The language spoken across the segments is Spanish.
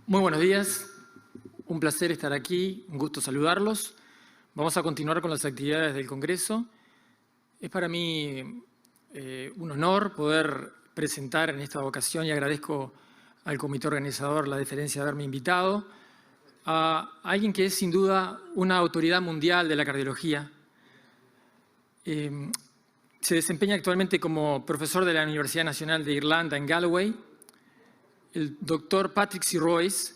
Muy buenos días, un placer estar aquí, un gusto saludarlos. Vamos a continuar con las actividades del Congreso. Es para mí un honor poder presentar en esta ocasión, y agradezco al comité organizador la deferencia de haberme invitado, a alguien que es sin duda una autoridad mundial de la cardiología. Se desempeña actualmente como profesor de la Universidad Nacional de Irlanda en Galway. El doctor Patrick C. Royce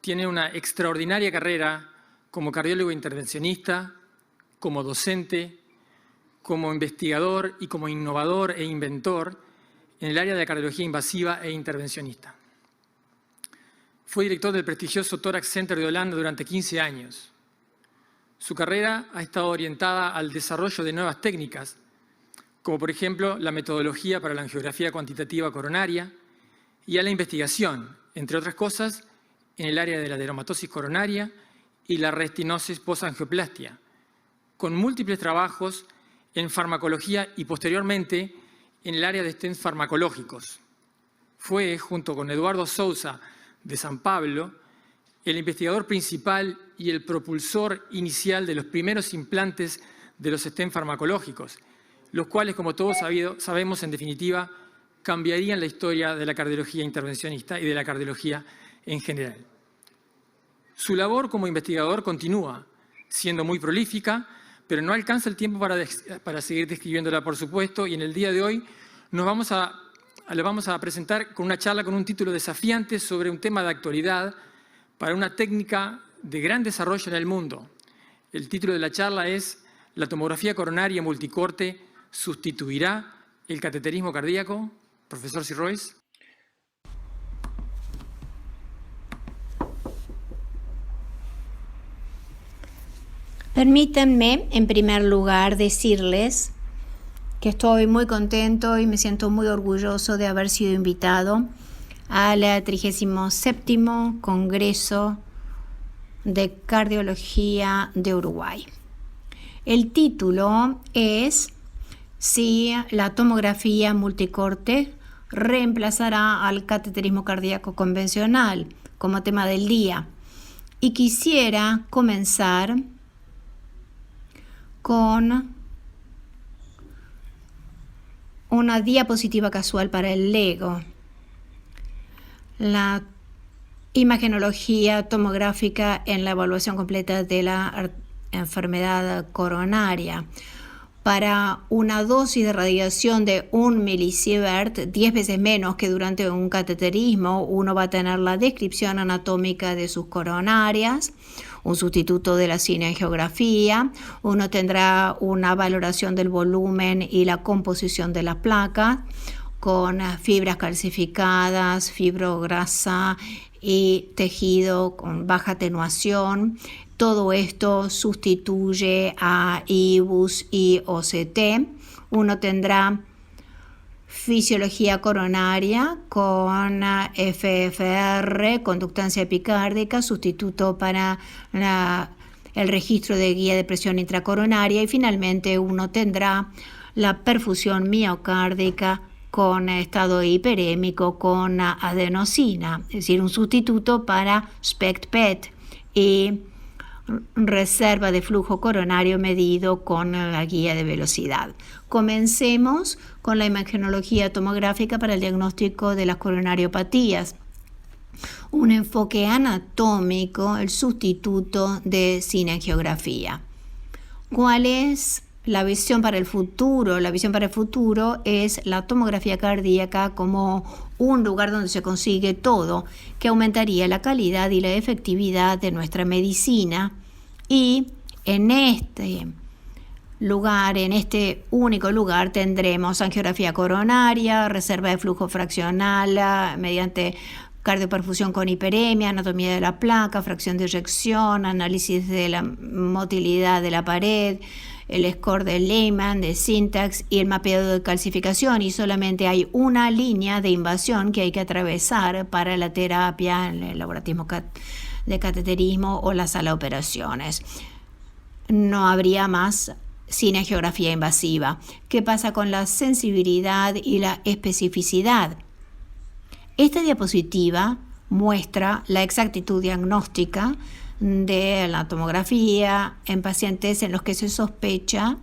tiene una extraordinaria carrera como cardiólogo intervencionista, como docente, como investigador y como innovador e inventor en el área de la cardiología invasiva e intervencionista. Fue director del prestigioso Thorax Center de Holanda durante 15 años. Su carrera ha estado orientada al desarrollo de nuevas técnicas, como por ejemplo la metodología para la angiografía cuantitativa coronaria, y a la investigación, entre otras cosas, en el área de la ateromatosis coronaria y la restinosis post-angioplastia, con múltiples trabajos en farmacología y posteriormente en el área de stents farmacológicos. Fue, junto con Eduardo Sousa de San Pablo, el investigador principal y el propulsor inicial de los primeros implantes de los stents farmacológicos, los cuales, como todos sabemos, en definitiva, cambiarían la historia de la cardiología intervencionista y de la cardiología en general. Su labor como investigador continúa, siendo muy prolífica, pero no alcanza el tiempo para seguir describiéndola, por supuesto, y en el día de hoy le vamos a presentar con una charla con un título desafiante sobre un tema de actualidad para una técnica de gran desarrollo en el mundo. El título de la charla es ¿La tomografía coronaria multicorte sustituirá el cateterismo cardíaco? Profesor C. Royce. Permítanme, en primer lugar, decirles que estoy muy contento y me siento muy orgulloso de haber sido invitado al 37º Congreso de Cardiología de Uruguay. El título es si la tomografía multicorte reemplazará al cateterismo cardíaco convencional como tema del día. Y quisiera comenzar con una diapositiva casual para el LEGO. La imagenología tomográfica en la evaluación completa de la enfermedad coronaria. Para una dosis de radiación de 1 milisievert, 10 veces menos que durante un cateterismo, uno va a tener la descripción anatómica de sus coronarias, un sustituto de la cineangiografía, uno tendrá una valoración del volumen y la composición de las placas, con fibras calcificadas, fibrograsa y tejido con baja atenuación. Todo esto sustituye a IBUS y OCT. Uno tendrá fisiología coronaria con FFR, conductancia epicárdica, sustituto para el registro de guía de presión intracoronaria, y finalmente uno tendrá la perfusión miocárdica con estado hiperémico con adenosina, es decir, un sustituto para SPECT-PET y reserva de flujo coronario medido con la guía de velocidad. Comencemos con la imagenología tomográfica para el diagnóstico de las coronariopatías. Un enfoque anatómico, el sustituto de cineangiografía. ¿Cuál es la visión para el futuro? La visión para el futuro es la tomografía cardíaca como un lugar donde se consigue todo, que aumentaría la calidad y la efectividad de nuestra medicina. Y en este lugar, en este único lugar, tendremos angiografía coronaria, reserva de flujo fraccional mediante cardioperfusión con hiperemia, anatomía de la placa, fracción de eyección, análisis de la motilidad de la pared, el score de Lehmann, de Syntax y el mapeado de calcificación, y solamente hay una línea de invasión que hay que atravesar para la terapia, el laboratismo de cateterismo o la sala de operaciones. No habría más cineangiografía invasiva. ¿Qué pasa con la sensibilidad y la especificidad? Esta diapositiva muestra la exactitud diagnóstica de la tomografía en pacientes en los que se sospecha,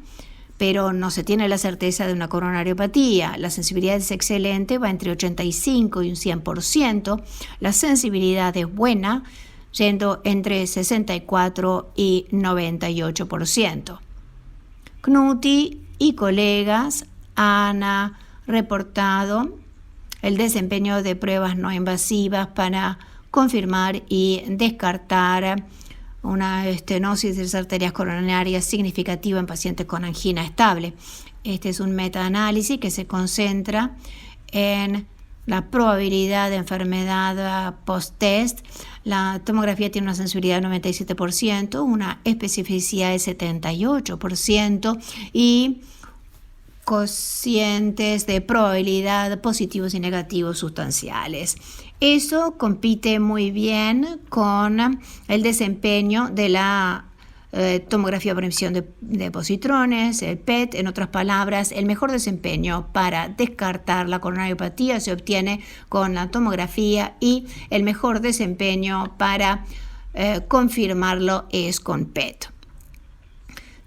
pero no se tiene la certeza de una coronariopatía. La sensibilidad es excelente, va entre 85 y un 100%. La sensibilidad es buena, yendo entre 64 y 98%. Knuti y colegas han reportado el desempeño de pruebas no invasivas para confirmar y descartar una estenosis de las arterias coronarias significativa en pacientes con angina estable. Este es un metaanálisis que se concentra en la probabilidad de enfermedad post-test. La tomografía tiene una sensibilidad de 97%, una especificidad de 78% y cocientes de probabilidad positivos y negativos sustanciales. Eso compite muy bien con el desempeño de la tomografía por emisión de positrones, el PET. En otras palabras, el mejor desempeño para descartar la coronariopatía se obtiene con la tomografía y el mejor desempeño para confirmarlo es con PET.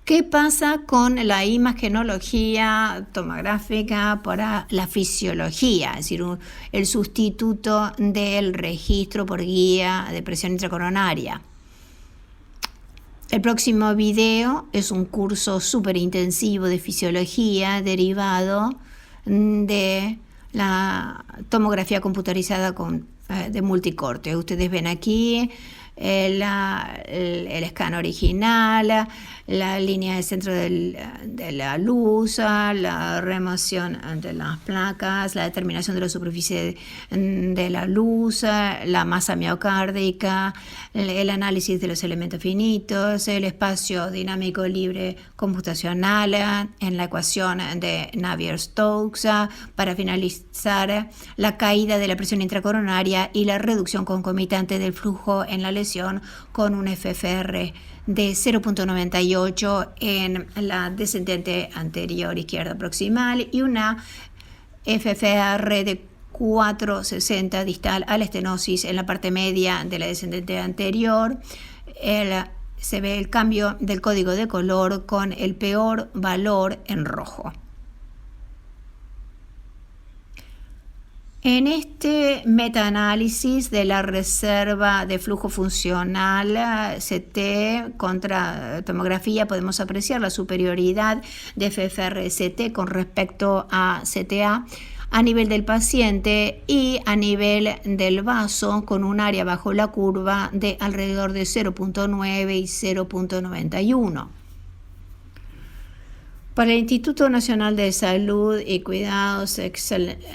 ¿Qué pasa con la imagenología tomográfica para la fisiología? Es decir, el sustituto del registro por guía de presión intracoronaria. El próximo video es un curso súper intensivo de fisiología derivado de la tomografía computarizada de multicorte. Ustedes ven aquí el scan original, la línea de centro de la luz, la remoción de las placas, la determinación de la superficie de la luz, la masa miocárdica, el análisis de los elementos finitos, el espacio dinámico libre computacional en la ecuación de Navier-Stokes, para finalizar la caída de la presión intracoronaria y la reducción concomitante del flujo en la lesión con un FFR de 0.98 en la descendente anterior izquierda proximal y una FFR de 4.60 distal a la estenosis en la parte media de la descendente anterior. Se ve el cambio del código de color con el peor valor en rojo. En este metaanálisis de la reserva de flujo funcional CT contra tomografía podemos apreciar la superioridad de FFR-CT con respecto a CTA a nivel del paciente y a nivel del vaso con un área bajo la curva de alrededor de 0.9 y 0.91. Para el Instituto Nacional de Salud y Cuidados de Excelencia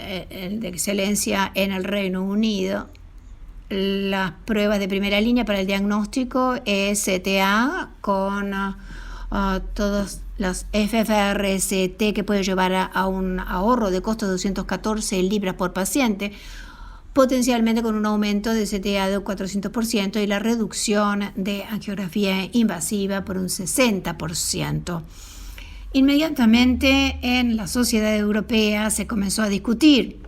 en el Reino Unido, las pruebas de primera línea para el diagnóstico es CTA con todos los FFR-CT que puede llevar a un ahorro de costo de 214 libras por paciente, potencialmente con un aumento de CTA de 400% y la reducción de angiografía invasiva por un 60%. Inmediatamente en la sociedad europea se comenzó a discutir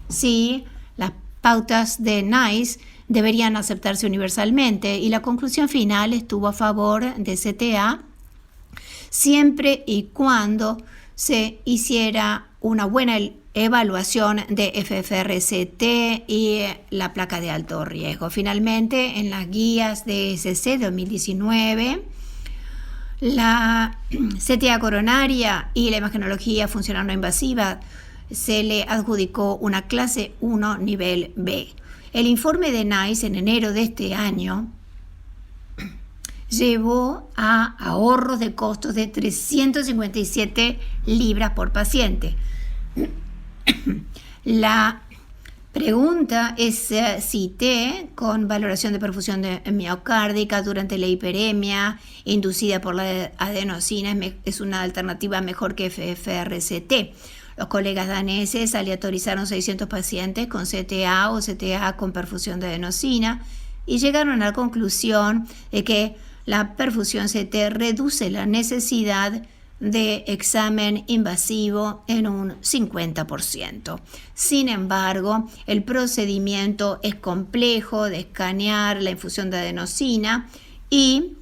si las pautas de NICE deberían aceptarse universalmente y la conclusión final estuvo a favor de CTA siempre y cuando se hiciera una buena evaluación de FFR-CT y la placa de alto riesgo. Finalmente, en las guías de ESC 2019, la CTA coronaria y la imagenología funcional no invasiva se le adjudicó una clase 1 nivel B. El informe de NICE en enero de este año llevó a ahorros de costos de 357 libras por paciente. La pregunta es si T con valoración de perfusión miocárdica durante la hiperemia inducida por la adenosina es una alternativa mejor que FFR-CT. Los colegas daneses aleatorizaron 600 pacientes con CTA o CTA con perfusión de adenosina y llegaron a la conclusión de que la perfusión CT reduce la necesidad de examen invasivo en un 50%. Sin embargo, el procedimiento es complejo de escanear la infusión de adenosina y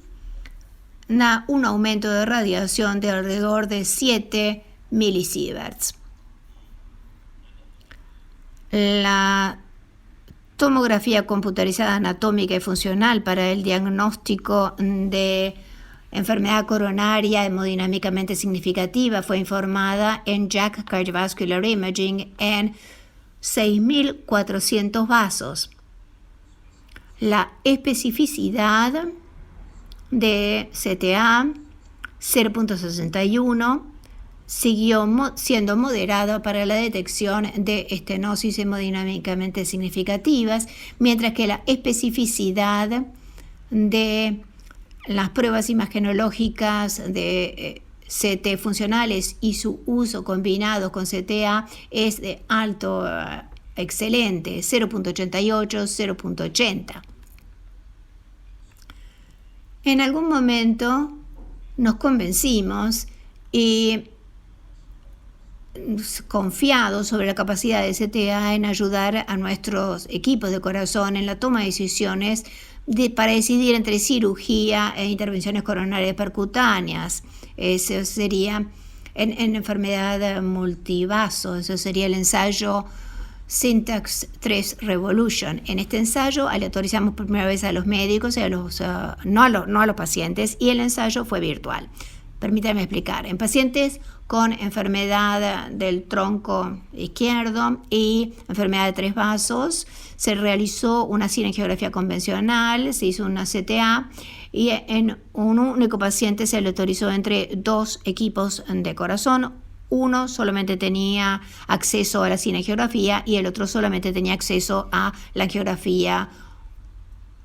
da un aumento de radiación de alrededor de 7 milisieverts. La tomografía computarizada anatómica y funcional para el diagnóstico de enfermedad coronaria hemodinámicamente significativa fue informada en JACC Cardiovascular Imaging en 6.400 vasos. La especificidad de CTA 0.61 siguió siendo moderada para la detección de estenosis hemodinámicamente significativas, mientras que la especificidad de las pruebas imagenológicas de CT funcionales y su uso combinado con CTA es de alto excelente, 0.88, 0.80. En algún momento nos convencimos y confiados sobre la capacidad de CTA en ayudar a nuestros equipos de corazón en la toma de decisiones para decidir entre cirugía e intervenciones coronarias percutáneas. Eso sería en enfermedad multivaso, eso sería el ensayo Syntax 3 Revolution. En este ensayo aleatorizamos por primera vez a los médicos y no a los pacientes, y el ensayo fue virtual. Permítanme explicar. En pacientes con enfermedad del tronco izquierdo y enfermedad de tres vasos, se realizó una cineangiografía convencional, se hizo una CTA y en un único paciente se le autorizó entre dos equipos de corazón. Uno solamente tenía acceso a la cineangiografía y el otro solamente tenía acceso a la angiografía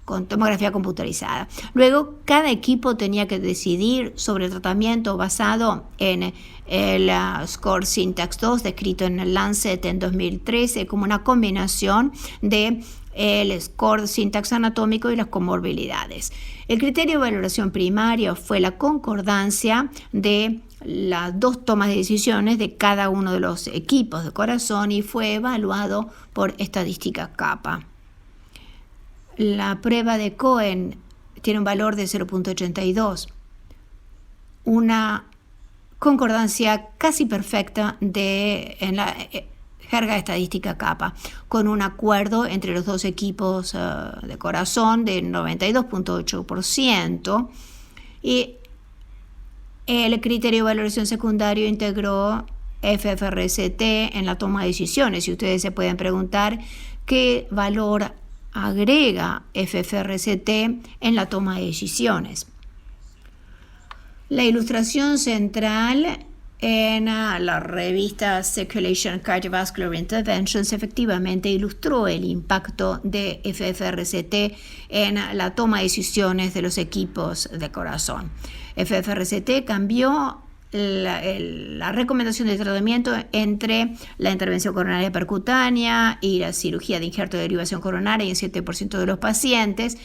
con tomografía computarizada. Luego, cada equipo tenía que decidir sobre el tratamiento basado en el score Syntax 2, descrito en el Lancet en 2013, como una combinación de el score Syntax anatómico y las comorbilidades. El criterio de valoración primario fue la concordancia de las dos tomas de decisiones de cada uno de los equipos de corazón y fue evaluado por estadística kappa. La prueba de Cohen tiene un valor de 0.82, una concordancia casi perfecta en la jerga estadística kappa, con un acuerdo entre los dos equipos de corazón de 92.8%, y el criterio de valoración secundario integró FFRCT en la toma de decisiones. Y ustedes se pueden preguntar qué valor agrega FFRCT en la toma de decisiones. La ilustración central en la revista Circulation Cardiovascular Interventions efectivamente ilustró el impacto de FFRCT en la toma de decisiones de los equipos de corazón. FFRCT cambió la recomendación de tratamiento entre la intervención coronaria percutánea y la cirugía de injerto de derivación coronaria en 7% de los pacientes.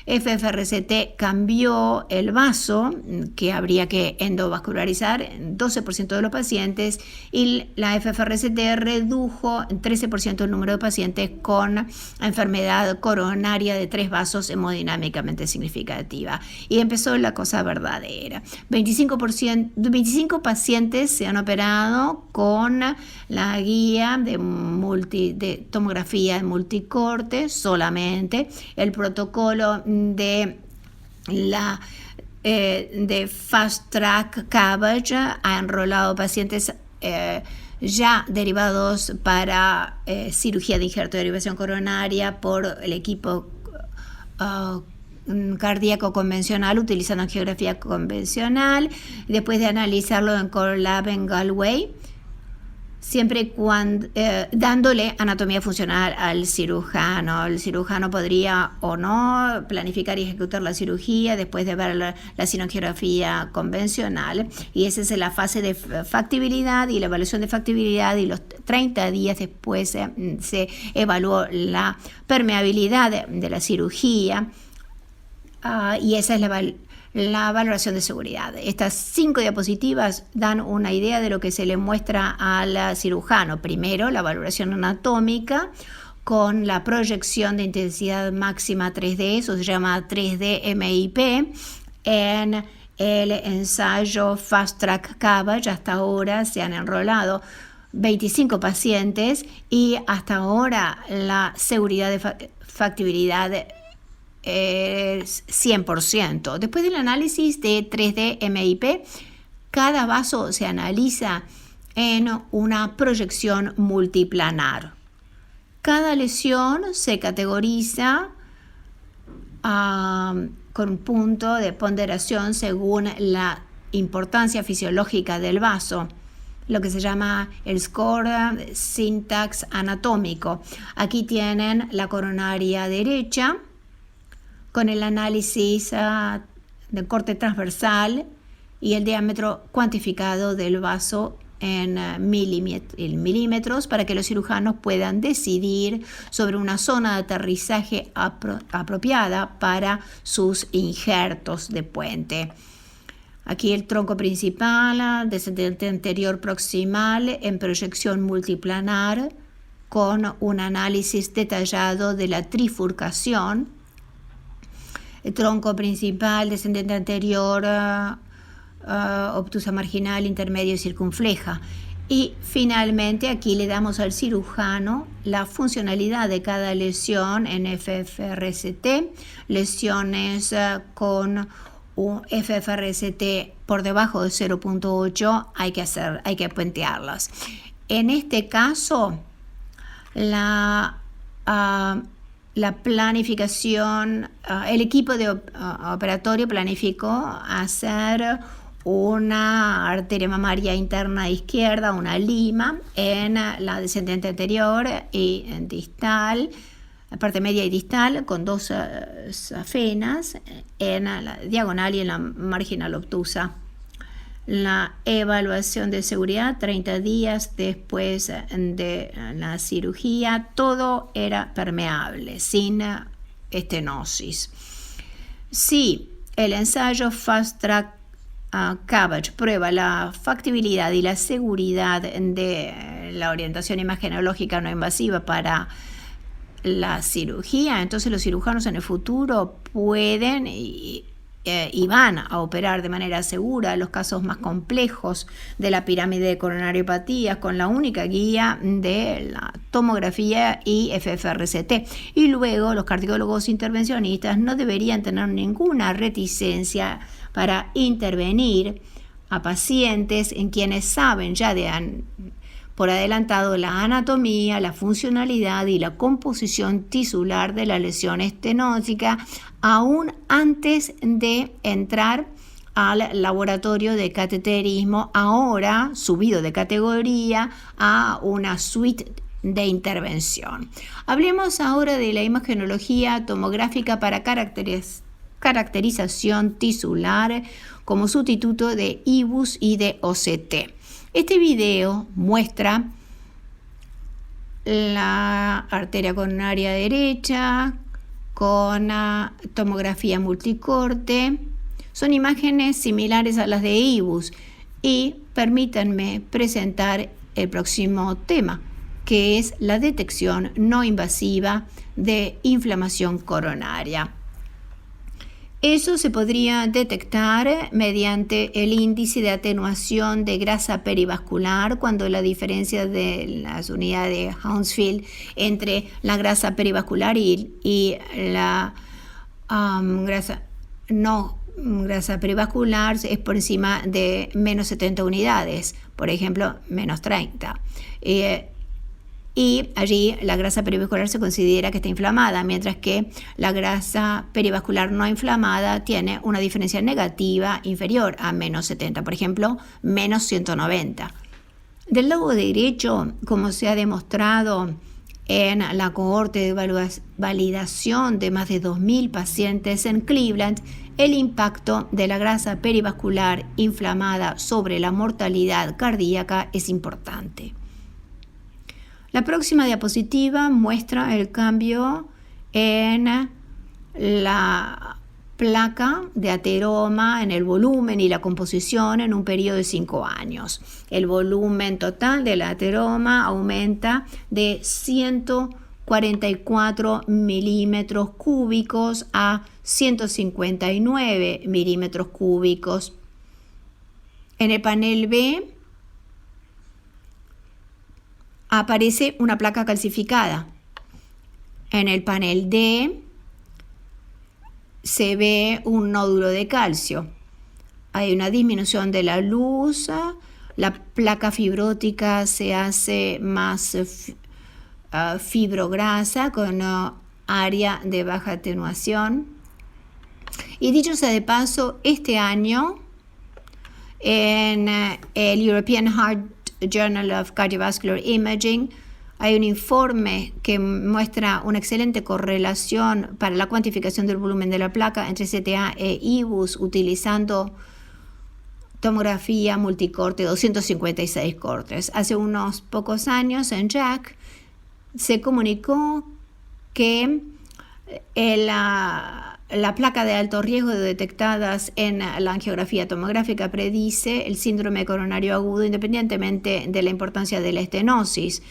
FFRCT cambió el vaso que habría que endovascularizar en 12% de los pacientes, y la FFRCT redujo en 13% el número de pacientes con enfermedad coronaria de tres vasos hemodinámicamente significativa. Y empezó la cosa verdadera. 25 pacientes se han operado con la guía de tomografía multicorte solamente. El protocolo de Fast Track Cabbage ha enrolado pacientes ya derivados para cirugía de injerto de derivación coronaria por el equipo cardíaco convencional utilizando angiografía convencional, después de analizarlo en Core Lab en Galway, siempre cuando dándole anatomía funcional al cirujano. El cirujano podría o no planificar y ejecutar la cirugía después de ver la cineangiografía convencional, y esa es la fase de factibilidad y la evaluación de factibilidad, y los 30 días después se evaluó la permeabilidad de la cirugía, y esa es La valoración de seguridad. Estas 5 diapositivas dan una idea de lo que se le muestra al cirujano. Primero, la valoración anatómica con la proyección de intensidad máxima 3D, eso se llama 3D MIP, en el ensayo Fast Track CABG. Hasta ahora se han enrolado 25 pacientes y hasta ahora la seguridad de factibilidad es 100%. Después del análisis de 3D MIP, cada vaso se analiza en una proyección multiplanar. Cada lesión se categoriza con un punto de ponderación según la importancia fisiológica del vaso, lo que se llama el score syntax anatómico. Aquí tienen la coronaria derecha con el análisis del corte transversal y el diámetro cuantificado del vaso en milímetros para que los cirujanos puedan decidir sobre una zona de aterrizaje apropiada para sus injertos de puente. Aquí el tronco principal, descendente anterior proximal en proyección multiplanar con un análisis detallado de la trifurcación. El tronco principal, descendente anterior, obtusa marginal, intermedio y circunfleja. Y finalmente aquí le damos al cirujano la funcionalidad de cada lesión en FFRCT. Lesiones con un FFRCT por debajo de 0.8 hay que puentearlas. En este caso, la planificación, el equipo de operatorio planificó hacer una arteria mamaria interna izquierda, una lima, en la descendente anterior y en distal, la parte media y distal, con 2 safenas en la diagonal y en la marginal obtusa. La evaluación de seguridad, 30 días después de la cirugía, todo era permeable, sin estenosis. Si el ensayo Fast Track CABG prueba la factibilidad y la seguridad de la orientación imagenológica no invasiva para la cirugía, entonces los cirujanos en el futuro pueden y van a operar de manera segura los casos más complejos de la pirámide de coronariopatías con la única guía de la tomografía y FFRCT. Y luego los cardiólogos intervencionistas no deberían tener ninguna reticencia para intervenir a pacientes en quienes saben ya por adelantado la anatomía, la funcionalidad y la composición tisular de la lesión estenótica, aún antes de entrar al laboratorio de cateterismo, ahora subido de categoría a una suite de intervención. Hablemos ahora de la imagenología tomográfica para caracterización tisular como sustituto de IBUS y de OCT. Este video muestra la arteria coronaria derecha con tomografía multicorte. Son imágenes similares a las de IBUS y permítanme presentar el próximo tema, que es la detección no invasiva de inflamación coronaria. Eso se podría detectar mediante el índice de atenuación de grasa perivascular, cuando la diferencia de las unidades de Hounsfield entre la grasa perivascular y la grasa perivascular es por encima de menos 70 unidades, por ejemplo, menos 30. Y allí la grasa perivascular se considera que está inflamada, mientras que la grasa perivascular no inflamada tiene una diferencia negativa inferior a menos 70, por ejemplo, menos 190. Del lado derecho, como se ha demostrado en la cohorte de validación de más de 2.000 pacientes en Cleveland, el impacto de la grasa perivascular inflamada sobre la mortalidad cardíaca es importante. La próxima diapositiva muestra el cambio en la placa de ateroma en el volumen y la composición en un periodo de 5 años. El volumen total del ateroma aumenta de 144 milímetros cúbicos a 159 milímetros cúbicos. En el panel B aparece una placa calcificada. En el panel D se ve un nódulo de calcio. Hay una disminución de la luz, la placa fibrótica se hace más fibrograsa con área de baja atenuación. Y dicho sea de paso, este año en el European Heart Journal of Cardiovascular Imaging hay un informe que muestra una excelente correlación para la cuantificación del volumen de la placa entre CTA e IBUS utilizando tomografía multicorte 256 cortes. Hace unos pocos años en JACC se comunicó que la placa de alto riesgo detectadas en la angiografía tomográfica predice el síndrome coronario agudo independientemente de la importancia de la estenosis.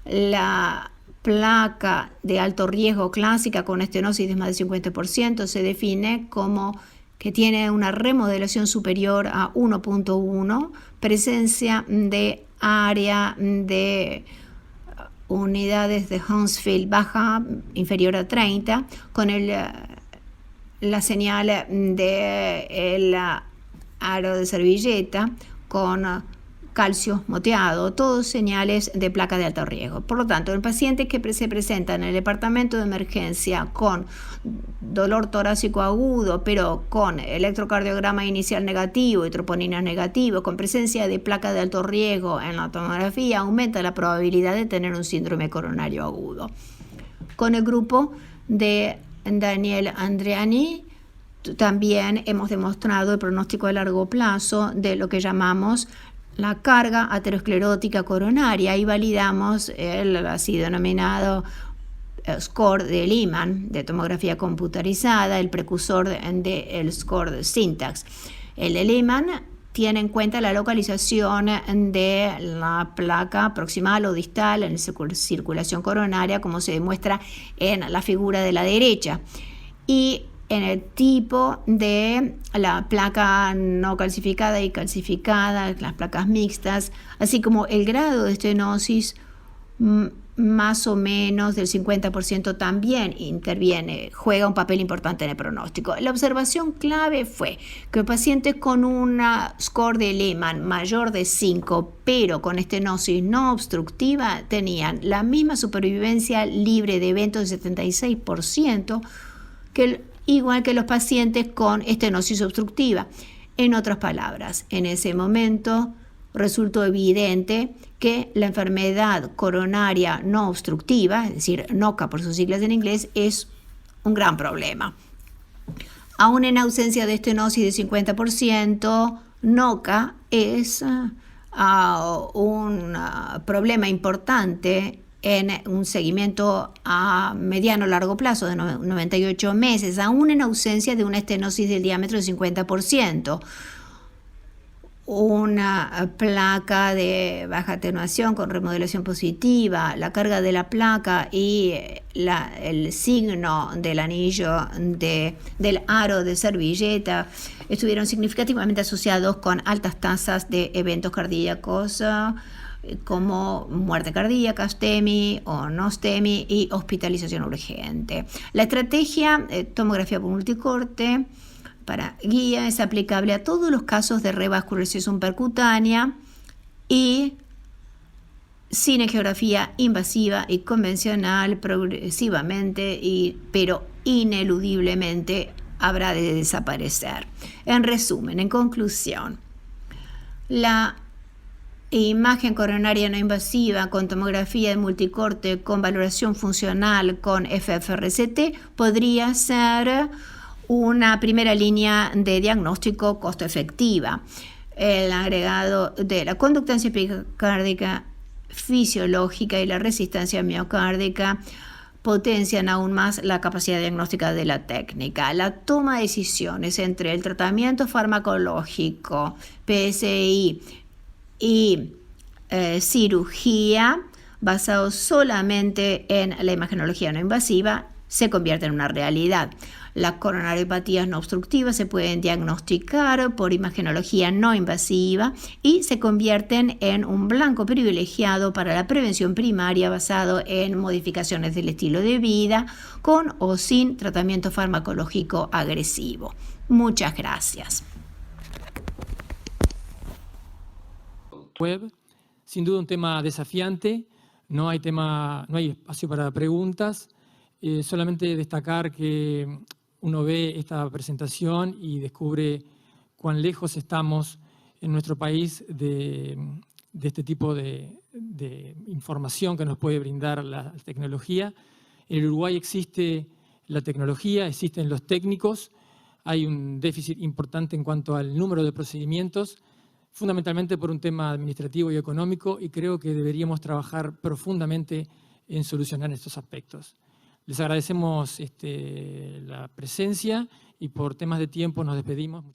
La placa de alto riesgo clásica con estenosis de más del 50% se define como que tiene una remodelación superior a 1.1, presencia de área de unidades de Hounsfield baja, inferior a 30, con la señal del aro de servilleta con calcio moteado, todos señales de placa de alto riesgo. Por lo tanto, el paciente que se presenta en el departamento de emergencia con dolor torácico agudo, pero con electrocardiograma inicial negativo y troponina negativo, con presencia de placa de alto riesgo en la tomografía, aumenta la probabilidad de tener un síndrome coronario agudo. Con el grupo de Daniel Andreani, también hemos demostrado el pronóstico a largo plazo de lo que llamamos la carga aterosclerótica coronaria y validamos el así denominado score de Lehman de tomografía computarizada, el precursor del score de Syntax. El de Lehman tiene en cuenta la localización de la placa proximal o distal en circulación coronaria, como se demuestra en la figura de la derecha, y en el tipo de la placa no calcificada y calcificada, las placas mixtas, así como el grado de estenosis más o menos del 50% también interviene, juega un papel importante en el pronóstico. La observación clave fue que los pacientes con una score de Lehman mayor de 5, pero con estenosis no obstructiva, tenían la misma supervivencia libre de eventos de 76% igual que los pacientes con estenosis obstructiva. En otras palabras, en ese momento resultó evidente que la enfermedad coronaria no obstructiva, es decir, NOCA por sus siglas en inglés, es un gran problema. Aún en ausencia de estenosis de 50%, NOCA es un problema importante en un seguimiento a mediano o largo plazo de 98 meses, aún en ausencia de una estenosis del diámetro de 50%. Una placa de baja atenuación con remodelación positiva, la carga de la placa y el signo del anillo del aro de servilleta estuvieron significativamente asociados con altas tasas de eventos cardíacos como muerte cardíaca, STEMI o no STEMI y hospitalización urgente. La estrategia tomografía por multicorte para guía es aplicable a todos los casos de revascularización percutánea y sin angiografía invasiva y convencional progresivamente, pero ineludiblemente habrá de desaparecer. En resumen, en conclusión, la imagen coronaria no invasiva con tomografía de multicorte con valoración funcional con FFRCT podría ser una primera línea de diagnóstico costo efectiva. El agregado de la conductancia epicárdica fisiológica y la resistencia miocárdica potencian aún más la capacidad diagnóstica de la técnica. La toma de decisiones entre el tratamiento farmacológico, PSI y cirugía basado solamente en la imagenología no invasiva se convierte en una realidad. Las coronariopatías no obstructivas se pueden diagnosticar por imagenología no invasiva y se convierten en un blanco privilegiado para la prevención primaria basado en modificaciones del estilo de vida con o sin tratamiento farmacológico agresivo. Muchas gracias. Web, sin duda un tema desafiante, no hay espacio para preguntas, solamente destacar que uno ve esta presentación y descubre cuán lejos estamos en nuestro país de este tipo de información que nos puede brindar la tecnología. En el Uruguay existe la tecnología, existen los técnicos, hay un déficit importante en cuanto al número de procedimientos, fundamentalmente por un tema administrativo y económico, y creo que deberíamos trabajar profundamente en solucionar estos aspectos. Les agradecemos la presencia y por temas de tiempo nos despedimos.